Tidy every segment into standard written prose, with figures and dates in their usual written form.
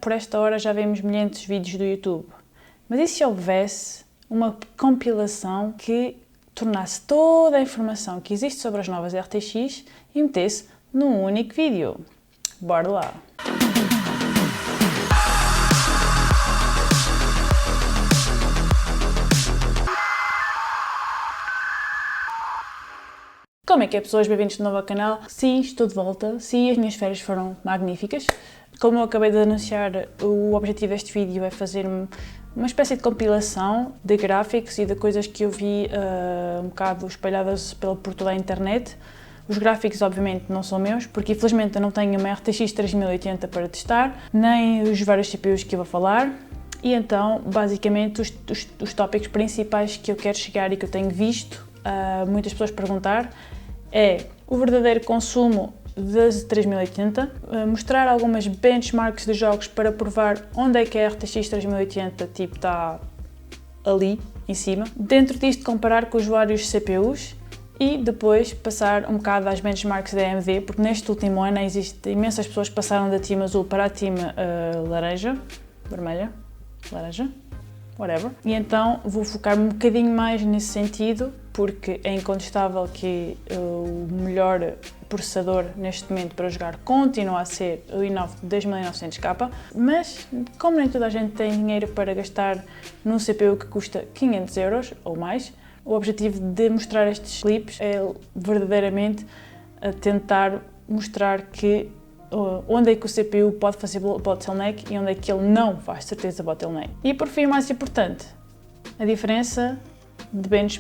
Por esta hora já vemos milhares de vídeos do YouTube. Mas e se houvesse uma compilação que tornasse toda a informação que existe sobre as novas RTX e metesse num único vídeo? Bora lá! Como é que é, pessoas? Bem-vindos de novo ao canal. Sim, estou de volta. Sim, as minhas férias foram magníficas. Como eu acabei de anunciar, o objetivo deste vídeo é fazer uma espécie de compilação de gráficos e de coisas que eu vi um bocado espalhadas por toda a internet. Os gráficos, obviamente, não são meus, porque infelizmente eu não tenho uma RTX 3080 para testar, nem os vários CPUs que eu vou falar. E então, basicamente, os tópicos principais que eu quero chegar e que eu tenho visto muitas pessoas perguntar é o verdadeiro consumo das 3080, mostrar algumas benchmarks de jogos para provar onde é que a RTX 3080 tipo, está ali, em cima. Dentro disto, comparar com os vários CPUs e depois passar um bocado às benchmarks da AMD, porque neste último ano existem imensas pessoas que passaram da Team Azul para a Team laranja, vermelha, laranja, whatever. E então vou focar-me um bocadinho mais nesse sentido, porque é incontestável que o melhor processador neste momento para jogar continua a ser o i9 2900K, mas como nem toda a gente tem dinheiro para gastar num CPU que custa 500 € ou mais, o objetivo de mostrar estes clipes é verdadeiramente tentar mostrar que onde é que o CPU pode fazer bottleneck e onde é que ele não faz certeza bottleneck. E por fim, mais importante, a diferença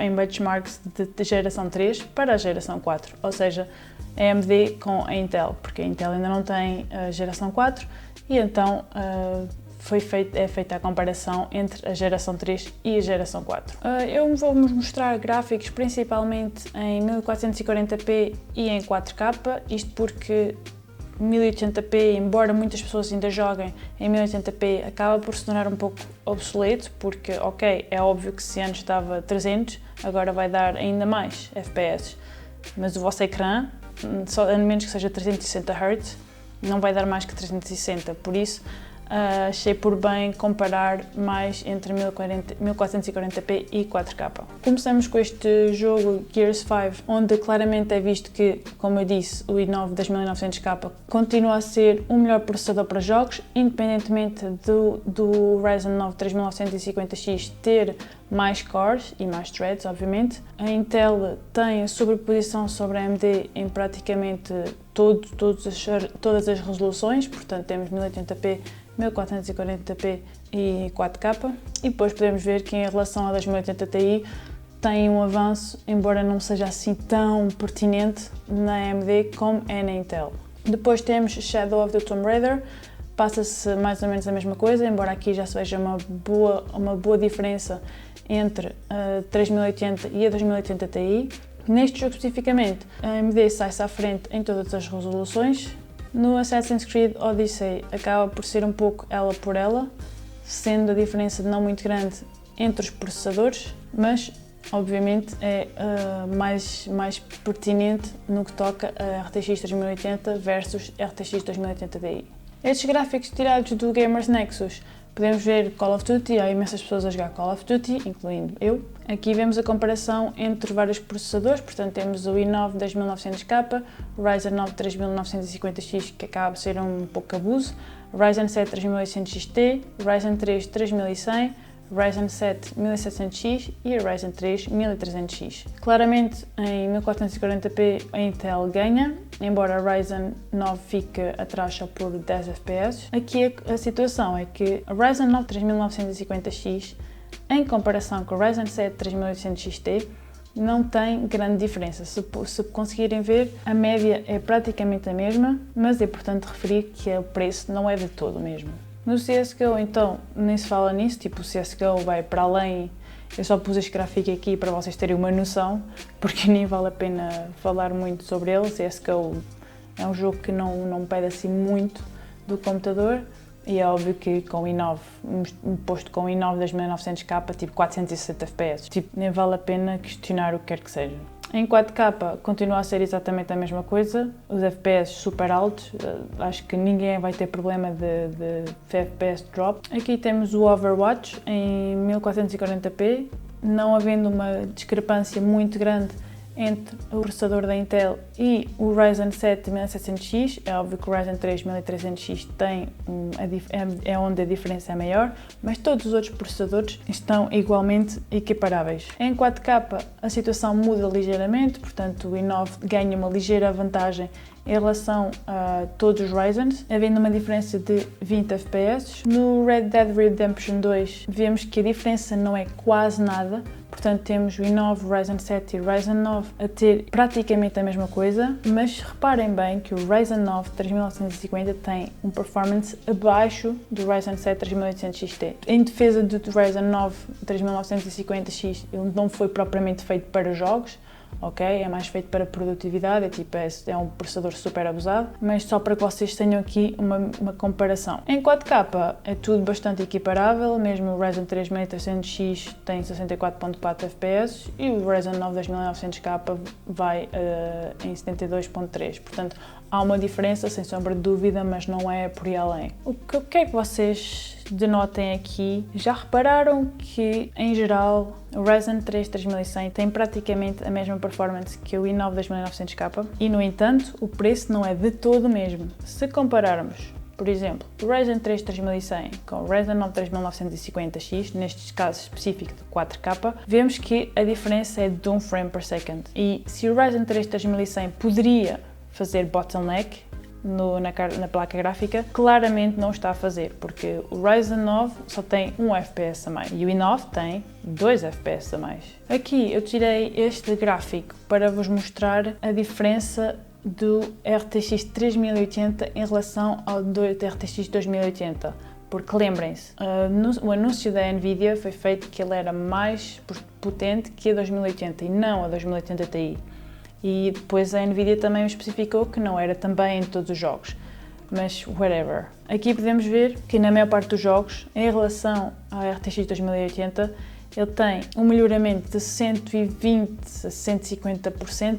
em benchmarks de geração 3 para a geração 4, ou seja, a AMD com a Intel, porque a Intel ainda não tem a geração 4 e então é feita a comparação entre a geração 3 e a geração 4. Eu vou-vos mostrar gráficos principalmente em 1440p e em 4K, isto porque 1080p, embora muitas pessoas ainda joguem em 1080p, acaba por se tornar um pouco obsoleto, porque, ok, é óbvio que se antes dava 300, agora vai dar ainda mais FPS, mas o vosso ecrã, a menos que seja 360 Hz, não vai dar mais que 360, por isso achei por bem comparar mais entre 1440p e 4K. Começamos com este jogo Gears 5, onde claramente é visto que, como eu disse, o i9 2900K continua a ser o melhor processador para jogos, independentemente do Ryzen 9 3950X ter mais cores e mais threads, obviamente. A Intel tem a sobreposição sobre a AMD em praticamente todas as resoluções, portanto temos 1080p, 1440p e 4K, e depois podemos ver que em relação à 2080 Ti tem um avanço, embora não seja assim tão pertinente na AMD como é na Intel. Depois temos Shadow of the Tomb Raider, passa-se mais ou menos a mesma coisa, embora aqui já se veja uma boa diferença entre a 3080 e a 2080 Ti. Neste jogo especificamente, a AMD sai-se à frente em todas as resoluções. No Assassin's Creed Odyssey acaba por ser um pouco ela por ela, sendo a diferença não muito grande entre os processadores, mas obviamente é mais pertinente no que toca a RTX 3080 versus RTX 2080 Ti. Estes gráficos tirados do Gamers Nexus, podemos ver Call of Duty, há imensas pessoas a jogar Call of Duty, incluindo eu. Aqui vemos a comparação entre vários processadores, portanto temos o i9 10900K, o Ryzen 9 3950X, que acaba de ser um pouco abuso, o Ryzen 7 3800 XT, o Ryzen 3 3100, o Ryzen 7 1700X e o Ryzen 3 1300X. Claramente em 1440p a Intel ganha, embora a Ryzen 9 fique atrás só por 10 FPS. Aqui a situação é que a Ryzen 9 3950X, em comparação com o Ryzen 7 3800 XT, não tem grande diferença. Se conseguirem ver, a média é praticamente a mesma, mas é importante referir que o preço não é de todo o mesmo. No CSGO, então, nem se fala nisso, tipo, o CSGO vai para além. Eu só pus este gráfico aqui para vocês terem uma noção, porque nem vale a pena falar muito sobre ele. O CSGO é um jogo que não pede assim muito do computador, e é óbvio que com o i9, posto com o i9 2900K, tipo 460 FPS, tipo, nem vale a pena questionar o que quer que seja. Em 4K continua a ser exatamente a mesma coisa, os FPS super altos, acho que ninguém vai ter problema de FPS drop. Aqui temos o Overwatch em 1440p, não havendo uma discrepância muito grande entre o processador da Intel e o Ryzen 7 1700X. É óbvio que o Ryzen 3 1300X tem é onde a diferença é maior, mas todos os outros processadores estão igualmente equiparáveis. Em 4K a situação muda ligeiramente, portanto o i9 ganha uma ligeira vantagem em relação a todos os Ryzens, havendo uma diferença de 20 FPS. No Red Dead Redemption 2 vemos que a diferença não é quase nada, portanto temos o i9, o Ryzen 7 e o Ryzen 9 a ter praticamente a mesma coisa, mas reparem bem que o Ryzen 9 3950 tem um performance abaixo do Ryzen 7 3800 XT. Em defesa do Ryzen 9 3950X, ele não foi propriamente feito para jogos, ok? É mais feito para produtividade, é um processador super abusado, mas só para que vocês tenham aqui uma comparação. Em 4K é tudo bastante equiparável, mesmo o Ryzen 3 1300X tem 64.4 FPS e o Ryzen 9 2900K vai em 72.3, portanto há uma diferença sem sombra de dúvida, mas não é por aí além. O que é que vocês denotem aqui? Já repararam que, em geral, o Ryzen 3 3100 tem praticamente a mesma performance que o i9 2900K e, no entanto, o preço não é de todo o mesmo. Se compararmos, por exemplo, o Ryzen 3 3100 com o Ryzen 9 3950X, neste caso específico de 4K, vemos que a diferença é de 1 frame per second. E se o Ryzen 3 3100 poderia fazer bottleneck na placa gráfica, claramente não está a fazer, porque o Ryzen 9 só tem 1 FPS a mais e o i9 tem 2 FPS a mais. Aqui eu tirei este gráfico para vos mostrar a diferença do RTX 3080 em relação ao RTX 2080. Porque lembrem-se, o anúncio da Nvidia foi feito que ele era mais potente que a 2080 e não a 2080 Ti. E depois a Nvidia também especificou que não era também em todos os jogos, mas whatever. Aqui podemos ver que na maior parte dos jogos, em relação à RTX 2080, ele tem um melhoramento de 120 a 150%,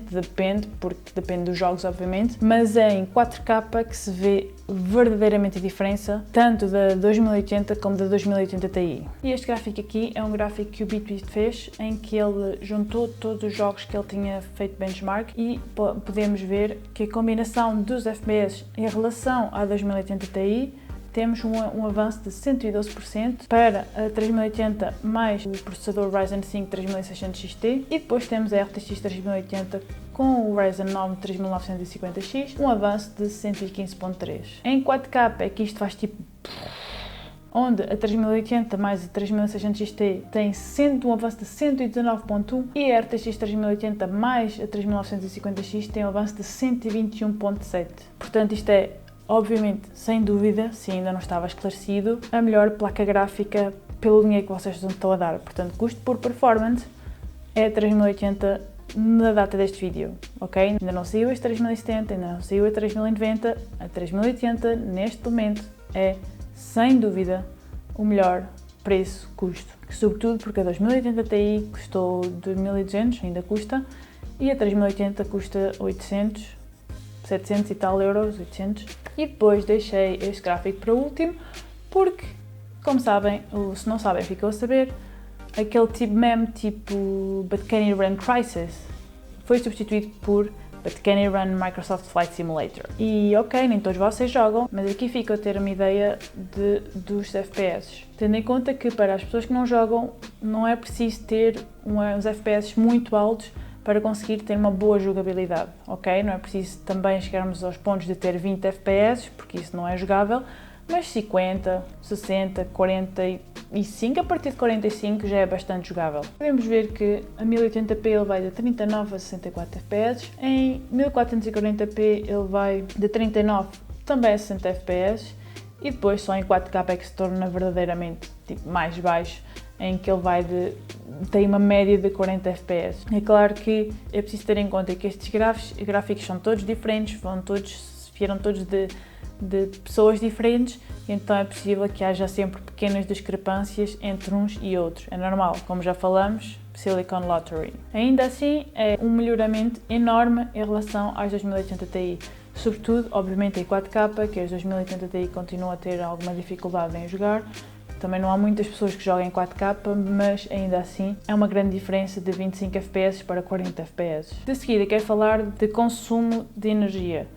depende dos jogos, obviamente, mas é em 4K que se vê verdadeiramente a diferença, tanto da 2080 como da 2080 Ti. E este gráfico aqui é um gráfico que o Bitwist fez, em que ele juntou todos os jogos que ele tinha feito benchmark e podemos ver que a combinação dos FPS em relação à 2080 Ti temos um avanço de 112% para a 3080 mais o processador Ryzen 5 3600 XT e depois temos a RTX 3080 com o Ryzen 9 3950X, um avanço de 115.3%. Em 4K é que isto faz tipo... onde a 3080 mais a 3600 XT tem um avanço de 119.1 e a RTX 3080 mais a 3950X tem um avanço de 121.7. Portanto, isto é, obviamente, sem dúvida, se ainda não estava esclarecido, a melhor placa gráfica pelo dinheiro que vocês estão a dar. Portanto, custo por performance é a 3080 na data deste vídeo, ok? Ainda não saiu a 3070, ainda não saiu a 3090, a 3080 neste momento é, sem dúvida, o melhor preço-custo. Sobretudo porque a 2080 Ti custou 2.200, ainda custa, e a 3080 custa 800, 700 e tal euros, 800. E depois deixei este gráfico para o último, porque, como sabem, ou se não sabem, ficou a saber, aquele tipo meme tipo But Can You Run Crysis foi substituído por But Can You Run Microsoft Flight Simulator. E ok, nem todos vocês jogam, mas aqui fica a ter uma ideia dos FPS. Tendo em conta que para as pessoas que não jogam, não é preciso ter uns FPS muito altos para conseguir ter uma boa jogabilidade, ok? Não é preciso também chegarmos aos pontos de ter 20 FPS, porque isso não é jogável, mas 50, 60, 45, a partir de 45 já é bastante jogável. Podemos ver que a 1080p ele vai de 39 a 64 FPS, em 1440p ele vai de 39 também a 60 FPS, e depois só em 4K é que se torna verdadeiramente mais baixo, em que ele tem uma média de 40 FPS. É claro que é preciso ter em conta que estes gráficos são todos diferentes, vieram todos de pessoas diferentes, então é possível que haja sempre pequenas discrepâncias entre uns e outros. É normal, como já falamos, Silicon Lottery. Ainda assim, é um melhoramento enorme em relação às 2080 Ti. Sobretudo, obviamente, em 4K, que as 2080 Ti continuam a ter alguma dificuldade em jogar. Também não há muitas pessoas que jogam em 4K, mas ainda assim é uma grande diferença de 25 FPS para 40 FPS. De seguida, quero falar de consumo de energia.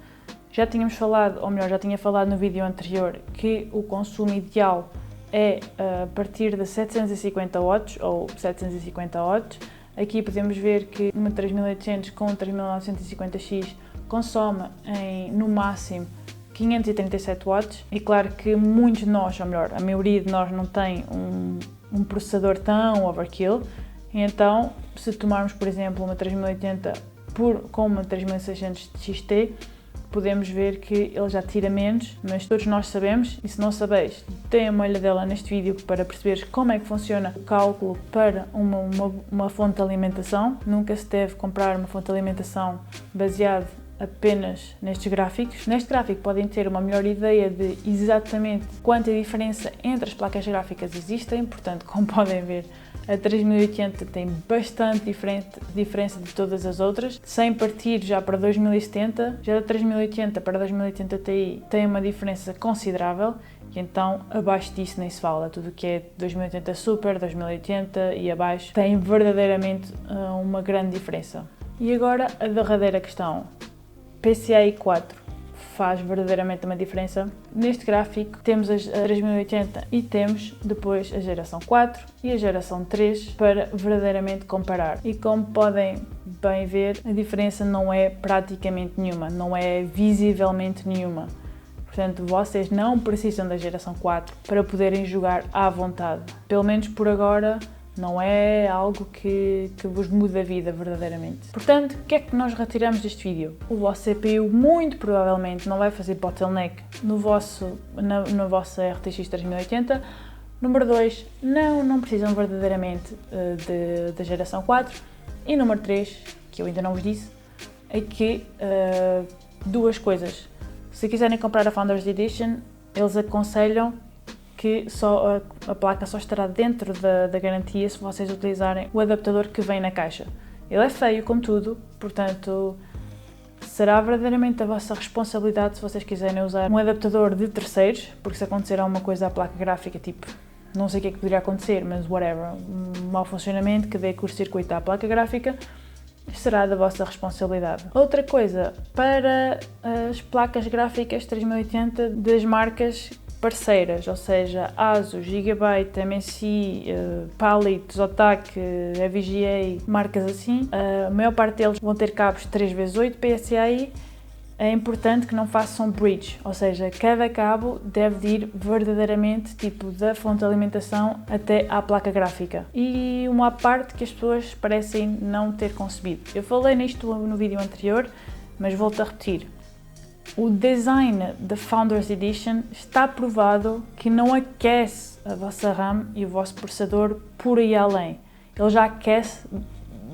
Já tínhamos falado, ou melhor, já tinha falado no vídeo anterior, que o consumo ideal é a partir de 750 watts ou 750 watts. Aqui podemos ver que uma 3800 com 3950X consome no máximo 537 watts e claro que muitos de nós, ou melhor, a maioria de nós não tem um processador tão overkill, então se tomarmos por exemplo uma 3080 com uma 3600 XT, podemos ver que ele já tira menos, mas todos nós sabemos, e se não sabeis, deem uma olhadela neste vídeo para perceberes como é que funciona o cálculo para uma fonte de alimentação. Nunca se deve comprar uma fonte de alimentação baseada apenas nestes gráficos. Neste gráfico podem ter uma melhor ideia de exatamente quanta diferença entre as placas gráficas existem, portanto, como podem ver, a 3080 tem bastante diferença de todas as outras, sem partir já para 2070, já da 3080 para 2080 Ti tem uma diferença considerável, e então abaixo disso nem se fala, tudo o que é 2080 Super, 2080 e abaixo tem verdadeiramente uma grande diferença. E agora a derradeira questão, PCIe 4. Faz verdadeiramente uma diferença. Neste gráfico temos a 3080 e temos depois a geração 4 e a geração 3 para verdadeiramente comparar. E como podem bem ver, a diferença não é praticamente nenhuma, não é visivelmente nenhuma. Portanto, vocês não precisam da geração 4 para poderem jogar à vontade. Pelo menos por agora, não é algo que vos muda a vida verdadeiramente. Portanto, o que é que nós retiramos deste vídeo? O vosso CPU muito provavelmente não vai fazer bottleneck na vossa RTX 3080. Número 2, não precisam verdadeiramente da geração 4. E número 3, que eu ainda não vos disse, é que duas coisas. Se quiserem comprar a Founders Edition, eles aconselham que a placa só estará dentro da garantia se vocês utilizarem o adaptador que vem na caixa. Ele é feio como tudo, portanto será verdadeiramente a vossa responsabilidade se vocês quiserem usar um adaptador de terceiros, porque se acontecer alguma coisa à placa gráfica, tipo, não sei o que é que poderia acontecer, mas whatever, um mau funcionamento que dê curto-circuito à placa gráfica, será da vossa responsabilidade. Outra coisa, para as placas gráficas 3080 das marcas parceiras, ou seja, ASUS, Gigabyte, MSI, Palit, Zotac, VGA, marcas assim, a maior parte deles vão ter cabos 3x8 PCIe. É importante que não façam bridge, ou seja, cada cabo deve ir verdadeiramente tipo da fonte de alimentação até à placa gráfica. E uma parte que as pessoas parecem não ter concebido. Eu falei nisto no vídeo anterior, mas volto a repetir. O design da Founders Edition está provado que não aquece a vossa RAM e o vosso processador por aí além. Ele já aquece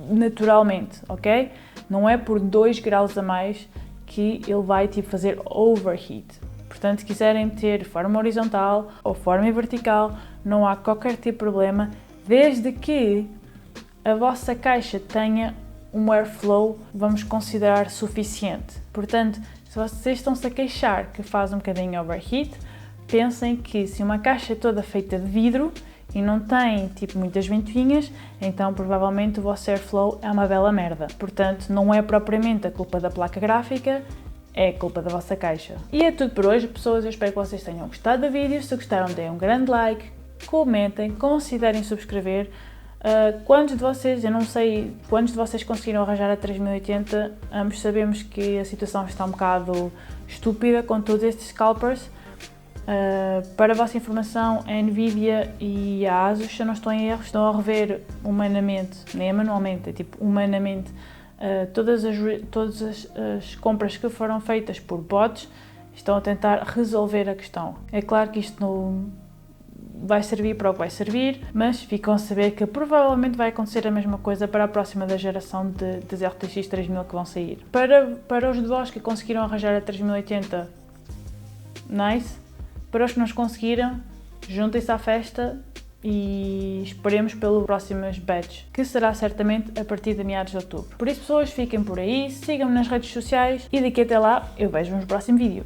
naturalmente, ok? Não é por 2 graus a mais que ele vai tipo fazer overheat. Portanto, se quiserem ter forma horizontal ou forma vertical, não há qualquer tipo de problema, desde que a vossa caixa tenha um airflow, vamos considerar suficiente. Portanto, se vocês estão-se a queixar que faz um bocadinho overheat, pensem que se uma caixa é toda feita de vidro e não tem tipo muitas ventoinhas, então provavelmente o vosso airflow é uma bela merda. Portanto, não é propriamente a culpa da placa gráfica, é a culpa da vossa caixa. E é tudo por hoje, pessoas. Eu espero que vocês tenham gostado do vídeo. Se gostaram, deem um grande like, comentem, considerem subscrever. Quantos de vocês, eu não sei quantos de vocês conseguiram arranjar a 3080, ambos sabemos que a situação está um bocado estúpida com todos estes scalpers. Para a vossa informação, a Nvidia e a ASUS, se eu não estou em erro, estão a rever humanamente, nem manualmente, é tipo humanamente, todas as compras que foram feitas por bots, estão a tentar resolver a questão. É claro que isto não vai servir para o que vai servir, mas ficam a saber que provavelmente vai acontecer a mesma coisa para a próxima da geração das RTX 3000 que vão sair. Para os de vós que conseguiram arranjar a 3080, nice. Para os que não conseguiram, juntem-se à festa e esperemos pelo próximas batch, que será certamente a partir de meados de outubro. Por isso, pessoas, fiquem por aí, sigam-me nas redes sociais e daqui até lá eu vejo-vos no próximo vídeo.